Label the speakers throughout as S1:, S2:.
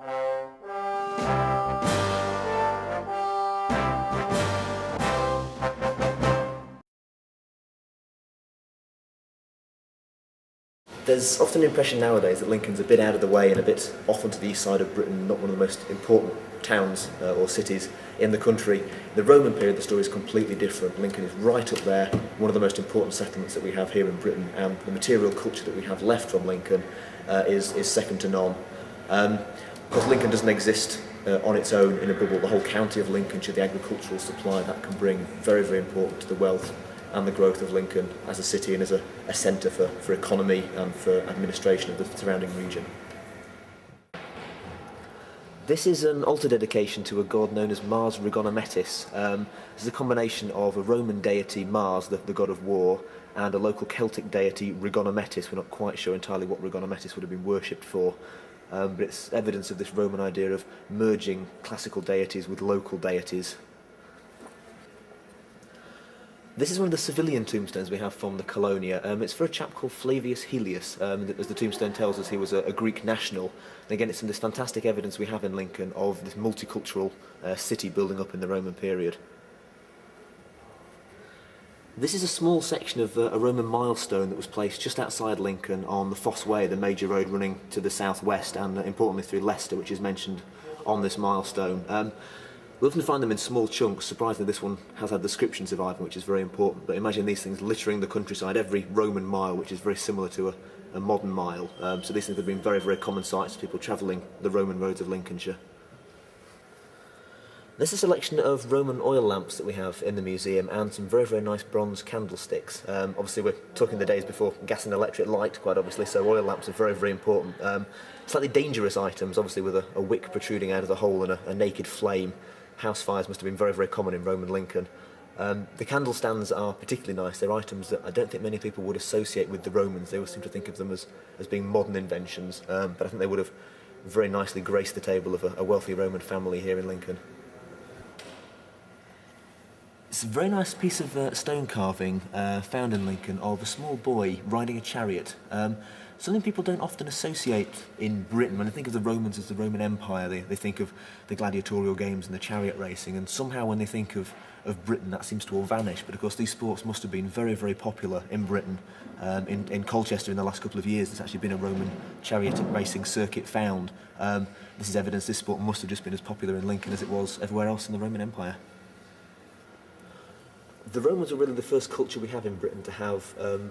S1: There's often an impression nowadays that Lincoln's a bit out of the way and a bit off onto the east side of Britain, not one of the most important towns or cities in the country. In the Roman period, the story is completely different. Lincoln is right up there, one of the most important settlements that we have here in Britain, and the material culture that we have left from Lincoln is second to none. Because Lincoln doesn't exist on its own in a bubble. The whole county of Lincolnshire, the agricultural supply that can bring, very, very important to the wealth and the growth of Lincoln as a city and as a centre for economy and for administration of the surrounding region. This is an altar dedication to a god known as Mars Rigonometis. This is a combination of a Roman deity, Mars, the god of war, and a local Celtic deity, Rigonometis. We're not quite sure entirely what Rigonometis would have been worshipped for, but it's evidence of this Roman idea of merging classical deities with local deities. This is one of the civilian tombstones we have from the Colonia. It's for a chap called Flavius Helius. As the tombstone tells us, he was a Greek national. And again, it's from this fantastic evidence we have in Lincoln of this multicultural city building up in the Roman period. This is a small section of a Roman milestone that was placed just outside Lincoln on the Fosse Way, the major road running to the southwest, and importantly through Leicester, which is mentioned on this milestone. We often find them in small chunks. Surprisingly, this one has had the scripture surviving, which is very important. But imagine these things littering the countryside, every Roman mile, which is very similar to a modern mile. So these things have been very, very common sights to people travelling the Roman roads of Lincolnshire. This is a selection of Roman oil lamps that we have in the museum and some very, very nice bronze candlesticks. Obviously, we're talking the days before gas and electric light, quite obviously, so oil lamps are very, very important. Slightly dangerous items, obviously, with a wick protruding out of the hole and a naked flame. House fires must have been very, very common in Roman Lincoln. The candle stands are particularly nice. They're items that I don't think many people would associate with the Romans. They always seem to think of them as being modern inventions, but I think they would have very nicely graced the table of a wealthy Roman family here in Lincoln. It's a very nice piece of stone carving found in Lincoln of a small boy riding a chariot. Something people don't often associate in Britain. When they think of the Romans as the Roman Empire, they think of the gladiatorial games and the chariot racing, and somehow when they think of Britain, that seems to all vanish. But of course, these sports must have been very, very popular in Britain. In Colchester in the last couple of years, there's actually been a Roman chariot racing circuit found. This is evidence this sport must have just been as popular in Lincoln as it was everywhere else in the Roman Empire. The Romans were really the first culture we have in Britain to have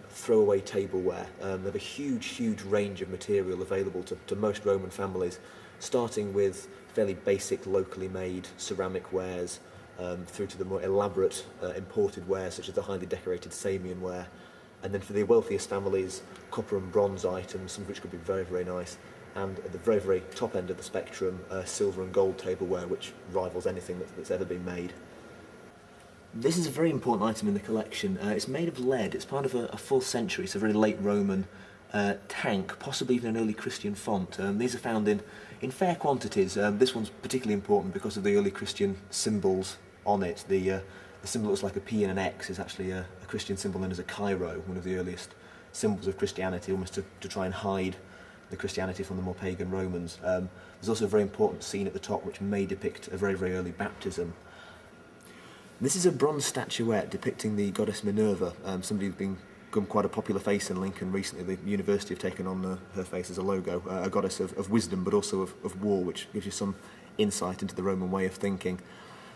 S1: throwaway tableware. They have a huge, huge range of material available to most Roman families, starting with fairly basic, locally made ceramic wares, through to the more elaborate imported wares, such as the highly decorated Samian ware. And then for the wealthiest families, copper and bronze items, some of which could be very, very nice. And at the very, very top end of the spectrum, silver and gold tableware, which rivals anything that's ever been made. This is a very important item in the collection. It's made of lead. It's part of a 4th century, it's a very late Roman tank, possibly even an early Christian font. These are found in fair quantities. This one's particularly important because of the early Christian symbols on it. The symbol looks like a P and an X is actually a Christian symbol known as a Cairo, one of the earliest symbols of Christianity, almost to try and hide the Christianity from the more pagan Romans. There's also a very important scene at the top which may depict a very, very early baptism. This is a bronze statuette depicting the goddess Minerva, somebody who's become quite a popular face in Lincoln recently. The university have taken on her face as a logo, a goddess of wisdom but also of war, which gives you some insight into the Roman way of thinking.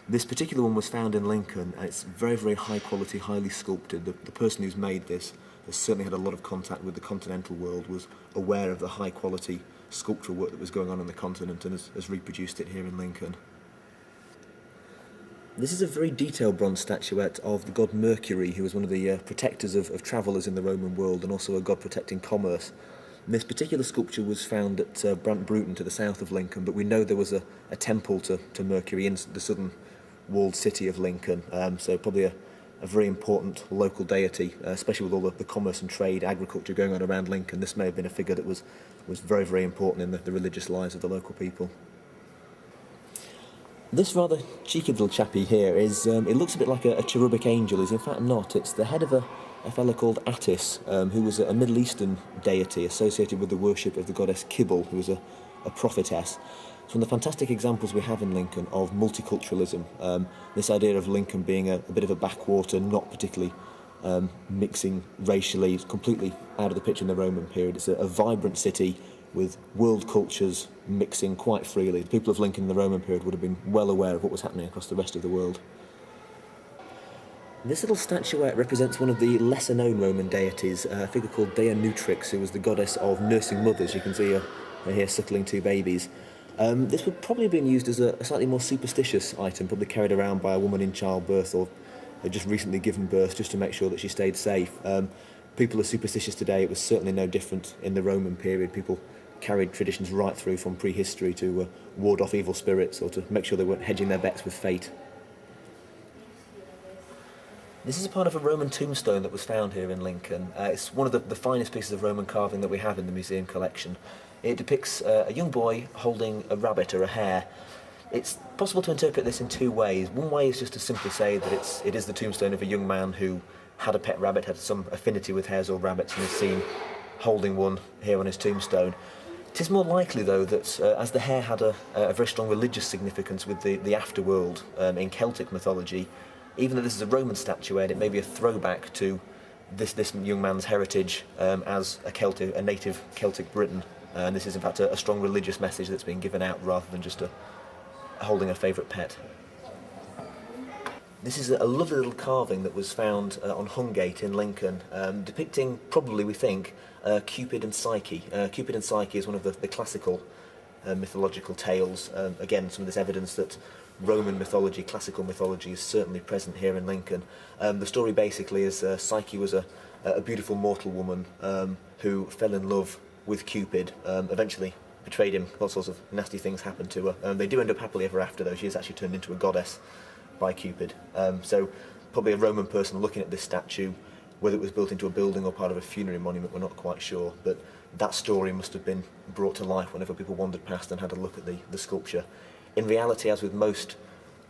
S1: This particular one was found in Lincoln, and it's very, very high quality, highly sculpted. The person who's made this has certainly had a lot of contact with the continental world, was aware of the high quality sculptural work that was going on the continent, and has reproduced it here in Lincoln. This is a very detailed bronze statuette of the god Mercury, who was one of the protectors of travellers in the Roman world and also a god protecting commerce. And this particular sculpture was found at Brant Bruton to the south of Lincoln, but we know there was a temple to Mercury in the southern walled city of Lincoln, so probably a very important local deity, especially with all the commerce and trade, agriculture going on around Lincoln. This may have been a figure that was very, very important in the religious lives of the local people. This rather cheeky little chappie here is, it looks a bit like a cherubic angel. Is in fact not. It's the head of a fellow called Attis, who was a Middle Eastern deity associated with the worship of the goddess Kibble, who was a prophetess. It's one of the fantastic examples we have in Lincoln of multiculturalism. This idea of Lincoln being a bit of a backwater, not particularly mixing racially, it's completely out of the picture in the Roman period. It's a vibrant city with world cultures mixing quite freely. The people of Lincoln in the Roman period would have been well aware of what was happening across the rest of the world. This little statuette represents one of the lesser-known Roman deities, a figure called Dea Nutrix, who was the goddess of nursing mothers. You can see her here suckling two babies. This would probably have been used as a slightly more superstitious item, probably carried around by a woman in childbirth or had just recently given birth, just to make sure that she stayed safe. People are superstitious today. It was certainly no different in the Roman period. People carried traditions right through from prehistory to ward off evil spirits or to make sure they weren't hedging their bets with fate. This is a part of a Roman tombstone that was found here in Lincoln. It's one of the finest pieces of Roman carving that we have in the museum collection. It depicts a young boy holding a rabbit or a hare. It's possible to interpret this in two ways. One way is just to simply say that it is the tombstone of a young man who had a pet rabbit, had some affinity with hares or rabbits, and is seen holding one here on his tombstone. It is more likely, though, that as the hare had a very strong religious significance with the afterworld in Celtic mythology, even though this is a Roman statuette, it may be a throwback to this young man's heritage as a native Celtic Briton. And this is, in fact, a strong religious message that's being given out rather than just holding a favourite pet. This is a lovely little carving that was found on Hungate in Lincoln, depicting, probably we think, Cupid and Psyche. Cupid and Psyche is one of the classical mythological tales. Again, some of this evidence that Roman mythology, classical mythology, is certainly present here in Lincoln. The story basically is Psyche was a beautiful mortal woman who fell in love with Cupid, eventually betrayed him. All sorts of nasty things happened to her. They do end up happily ever after, though. She is actually turned into a goddess by Cupid. So probably a Roman person looking at this statue, whether it was built into a building or part of a funerary monument, we're not quite sure, but that story must have been brought to life whenever people wandered past and had a look at the sculpture. In reality, as with most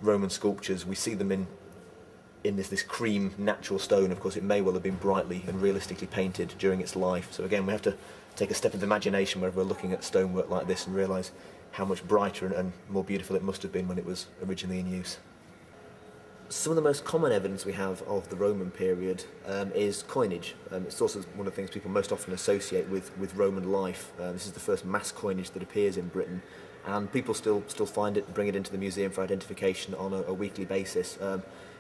S1: Roman sculptures, we see them in this cream natural stone. Of course, it may well have been brightly and realistically painted during its life. So again, we have to take a step of imagination whenever we're looking at stonework like this and realise how much brighter and more beautiful it must have been when it was originally in use. Some of the most common evidence we have of the Roman period is coinage. It's also one of the things people most often associate with Roman life. This is the first mass coinage that appears in Britain, and people still find it, bring it into the museum for identification on a weekly basis.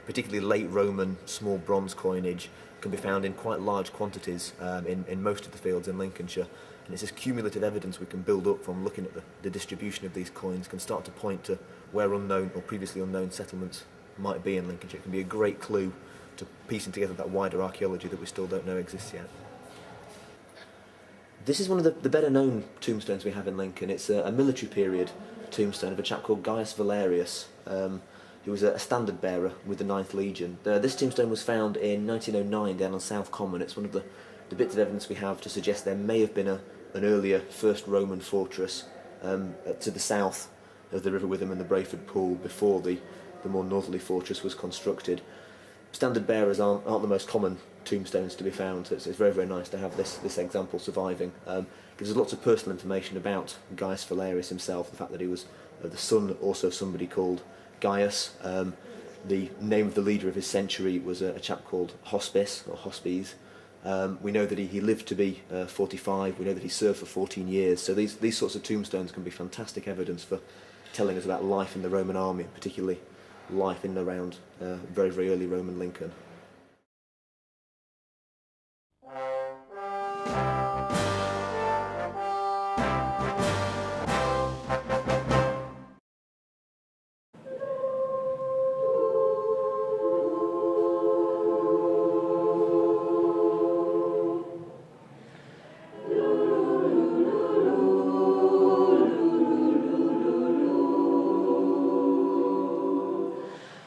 S1: Particularly late Roman small bronze coinage can be found in quite large quantities in most of the fields in Lincolnshire. And it's this cumulative evidence we can build up from looking at the distribution of these coins can start to point to where unknown or previously unknown settlements might be in Lincolnshire. It can be a great clue to piecing together that wider archaeology that we still don't know exists yet. This is one of the better known tombstones we have in Lincoln. It's a military period tombstone of a chap called Gaius Valerius, who was a standard bearer with the 9th Legion. This tombstone was found in 1909 down on South Common. It's one of the bits of evidence we have to suggest there may have been an earlier first Roman fortress to the south of the River Witham and the Brayford Pool before the more northerly fortress was constructed. Standard bearers aren't the most common tombstones to be found, so it's very, very nice to have this example surviving. Gives us lots of personal information about Gaius Valerius himself, the fact that he was the son also of somebody called Gaius. The name of the leader of his century was a chap called Hospice, or Hospies. We know that he lived to be 45, we know that he served for 14 years, so these sorts of tombstones can be fantastic evidence for telling us about life in the Roman army, particularly life in and around very, very early Roman Lincoln.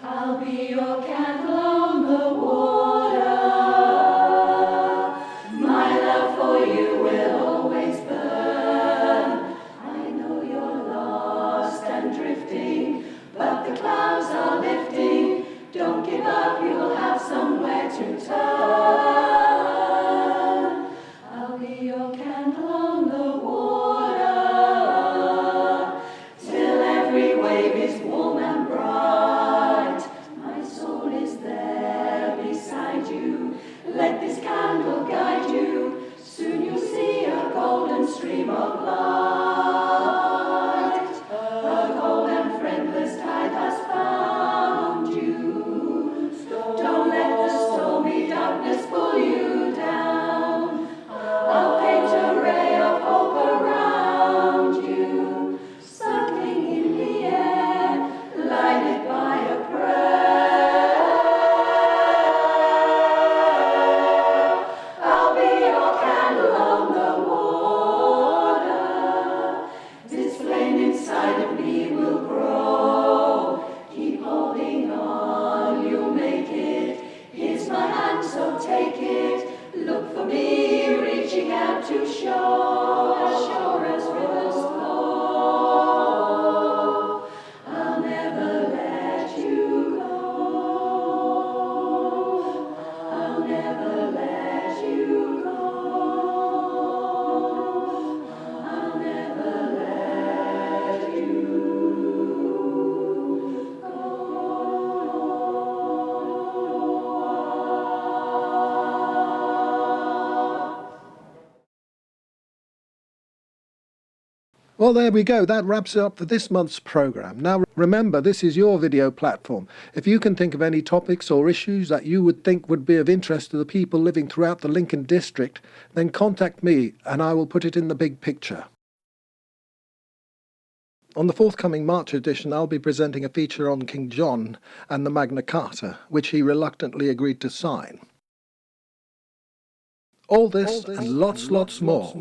S2: I'll be your candle on the water, my love for Let this candle guide you. Soon you'll see a golden stream of light. A cold and friendless tide has found you. Don't let the stormy darkness pull you down. I'll paint a ray of hope around you, circling in the air, lighted by a prayer. I'll be your candle on the water. This flame inside of me will grow. Keep holding on, you'll make it. Here's my hand, so take it. Look for me, reaching out to shore, as sure as rivers flow. I'll never let you go. I'll never let you go. I'll never let you go.
S3: Well, there we go. That wraps it up for this month's programme. Now, remember, this is your video platform. If you can think of any topics or issues that you would think would be of interest to the people living throughout the Lincoln district, then contact me and I will put it in the big picture. On the forthcoming March edition, I'll be presenting a feature on King John and the Magna Carta, which he reluctantly agreed to sign. All this and lots more